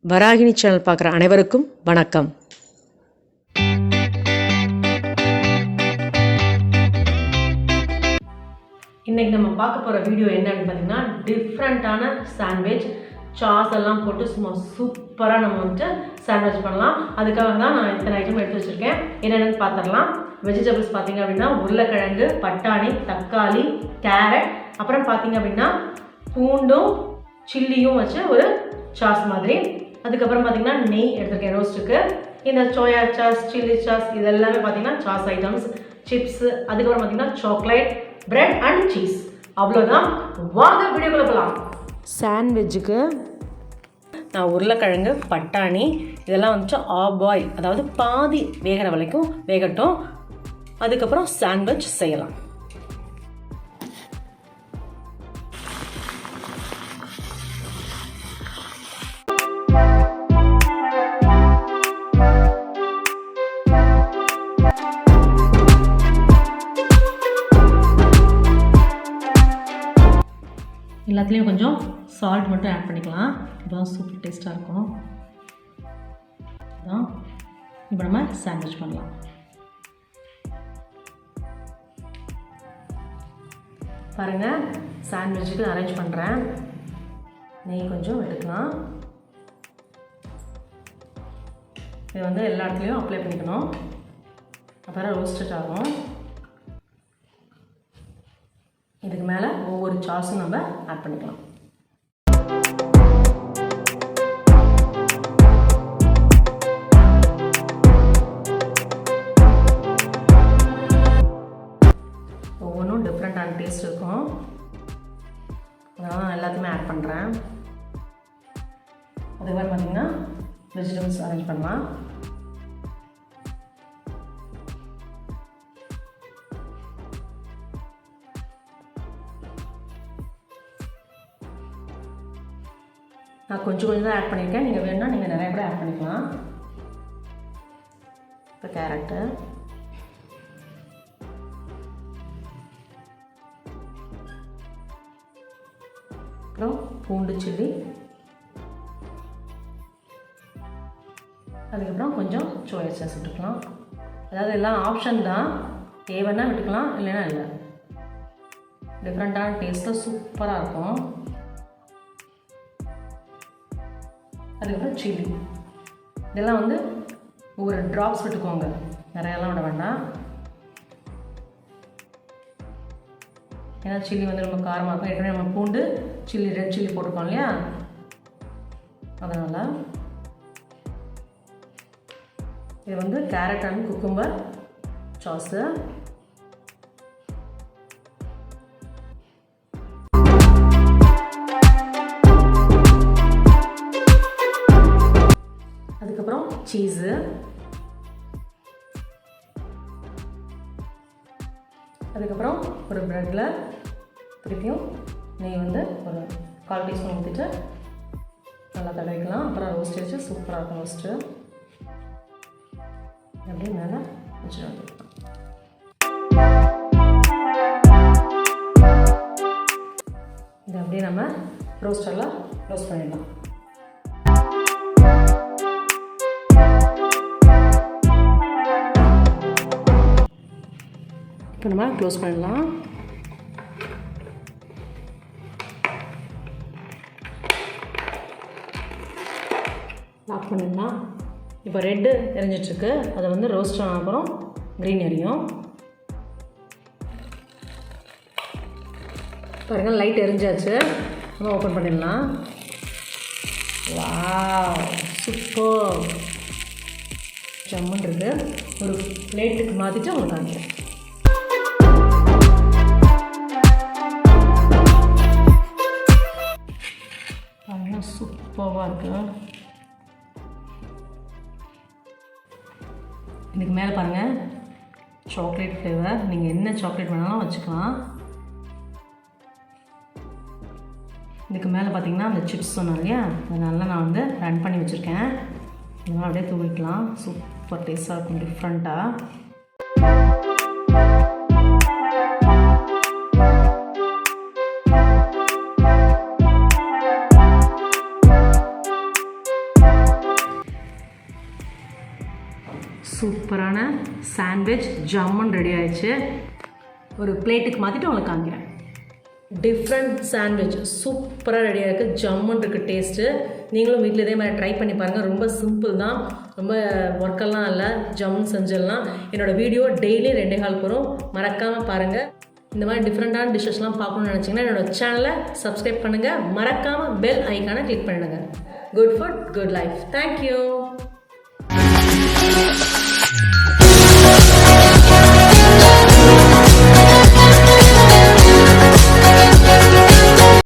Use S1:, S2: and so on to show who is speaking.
S1: Varahini channel பார்க்குற அனைவருக்கும் வணக்கம். இன்றைக்கி நம்ம பார்க்க போகிற வீடியோ என்னன்னு பார்த்தீங்கன்னா, டிஃப்ரெண்ட்டான சாண்ட்விச். சாஸ் எல்லாம் போட்டு சும்மா சூப்பராக நம்ம வந்துட்டு சாண்ட்விச் பண்ணலாம். அதுக்காக தான் நான் இத்தனை ஐட்டம் எடுத்து வச்சுருக்கேன். என்னென்னு பார்த்துடலாம். வெஜிடபிள்ஸ் பார்த்திங்க அப்படின்னா உருளைக்கிழங்கு, பட்டாணி, தக்காளி, கேரட், அப்புறம் பார்த்திங்க அப்படின்னா பூண்டும் சில்லியும் வச்சு ஒரு சாஸ் மாதிரி. அதுக்கப்புறம் பார்த்திங்கன்னா நெய் எடுத்துருக்கேன் ரோஸ்ட்டுக்கு. இந்த சோயா சாஸ், சில்லி சாஸ், இது எல்லாமே பார்த்திங்கன்னா சாஸ் ஐட்டம்ஸ், சிப்ஸு, அதுக்கப்புறம் பார்த்திங்கன்னா சாக்லேட், பிரெட் அண்ட் சீஸ். அவ்வளோதான். வாங்க வீடியோக்குள்ள போகலாம். சாண்ட்விட்சுக்கு நான் உருளைக்கிழங்கு, பட்டாணி இதெல்லாம் வந்துட்டு பாயில், அதாவது பாதி வேகிற வரைக்கும் வேகட்டும். அதுக்கப்புறம் சாண்ட்விச் செய்யலாம். எல்லாத்துலேயும் கொஞ்சம் சால்ட் மட்டும் ஆட் பண்ணிக்கலாம். இதுதான் சூப்பர் டேஸ்ட்டாக இருக்கும். இதுதான் இப்போ நம்ம சாண்ட்விச் பண்ணலாம். பாருங்கள், சாண்ட்விச்சுக்கு அரேஞ்ச் பண்ணுறேன். நெய் கொஞ்சம் எடுக்கலாம். இது வந்து எல்லா இடத்துலையும் அப்ளை பண்ணிக்கணும். அப்புறம் ரோஸ்டட் ஆகும். இதுக்கு மேலே ஒவ்வொரு சாஸும் நம்ம ஆட் பண்ணிக்கலாம். ஒவ்வொன்றும் டிஃப்ரெண்ட்டான டேஸ்ட் இருக்கும். அதனால் எல்லாத்தையுமே ஆட் பண்ணுறேன். அதுக்கப்புறம் பார்த்திங்கன்னா வெஜிடபிள்ஸ் அரேஞ்ச் பண்ணலாம். நான் கொஞ்சம் தான் ஆட் பண்ணியிருக்கேன். நீங்கள் வேணும்னா நீங்கள் நிறைய கூட ஆட் பண்ணிக்கலாம். இப்போ கேரட்டு, அப்புறம் பூண்டு சில்லி, அதுக்கப்புறம் கொஞ்சம் சோயா சாஸ் விட்டுக்கலாம். அதாவது எல்லாம் ஆப்ஷன் தான். தேவைன்னா விட்டுக்கலாம், இல்லைன்னா இல்லை. டிஃப்ரெண்ட்டான டேஸ்ட்டில் சூப்பராக இருக்கும். அதுக்கப்புறம் சில்லி, இதெல்லாம் வந்து ஒவ்வொரு ட்ராப்ஸ் விட்டுக்கோங்க, நிறையாலாம் விட வேண்டாம். ஏன்னா சில்லி வந்து ரொம்ப காரமாக இருக்கும். ஏற்கனவே நம்ம பூண்டு சில்லி, ரெட் சில்லி போட்டிருக்கோம் இல்லையா, அதனால். இது வந்து கேரட் அண்ட் குக்கும்பர் சாஸு. அதுக்கப்புறம் சீஸு, அதுக்கப்புறம் ஒரு ப்ரெட்டில் திருப்பியும் நெய் வந்து ஒரு 1/4 டீஸ்பூன் ஊற்றிட்டு நல்லா தடவிக்கலாம். அப்புறம் ரோஸ்ட் வச்சு சூப்பராக இருக்கும் ரோஸ்ட்டு. அப்படியே மேலே வச்சு வந்துருக்கலாம். இதை அப்படியே நம்ம ரோஸ்டரில் ரோஸ்ட் பண்ணிடலாம். இப்போ நம்ம க்ளோஸ் பண்ணலாம். லாக் பண்ணிடலாம். இப்போ ரெட்டு எரிஞ்சிட்ருக்கு. அதை வந்து ரோஸ்ட் ஆன அப்புறம் க்ரீன் எரியும். பாருங்கள், லைட் எரிஞ்சாச்சு. நம்ம ஓப்பன் பண்ணிடலாம். வாவ், சூப்பர் ஜம்முன்னு இருக்குது. ஒரு பிளேட்டுக்கு மாற்றிட்டு உங்களுக்கு காமிக்கிறேன். சூப்பராக இருக்குது. இதுக்கு மேலே பாருங்கள், சாக்லேட் ஃப்ளேவர். நீங்கள் என்ன சாக்லேட் வேணாலும் வச்சுக்கலாம். இதுக்கு மேலே பார்த்தீங்கன்னா அந்த சிப்ஸ் சொன்னோம் இல்லையா, அதனால நான் வந்து ரன் பண்ணி வச்சுருக்கேன். இதெல்லாம் அப்படியே தூவிக்கலாம். சூப்பர் டேஸ்ட்டாக இருக்கும், டிஃப்ரெண்ட்டாக. சூப்பரான சாண்ட்விச் ஜம்முன்னு ரெடி ஆயிடுச்சு. ஒரு பிளேட்டுக்கு மாற்றிட்டு உங்களுக்கு காமிக்கிறேன். டிஃப்ரெண்ட் சாண்ட்விச் சூப்பராக ரெடியாக இருக்குது. ஜம்முன்னு இருக்குது டேஸ்ட்டு. நீங்களும் வீட்டில் இதே மாதிரி ட்ரை பண்ணி பாருங்கள். ரொம்ப சிம்பிள் தான், ரொம்ப ஒர்க்கெல்லாம் இல்லை, ஜம்முன்னு செஞ்சிடலாம். என்னோடய வீடியோ டெய்லி 2.25 வரும், மறக்காமல் பாருங்கள். இந்த மாதிரி டிஃப்ரெண்ட்டான டிஷ்ஷஸ்லாம் பார்க்கணுன்னு நினச்சிங்கன்னா என்னோடய சேனலை சப்ஸ்கிரைப் பண்ணுங்கள். மறக்காமல் பெல் ஐக்கானை கிளிக் பண்ணிடுங்க. Good food good life. Thank you.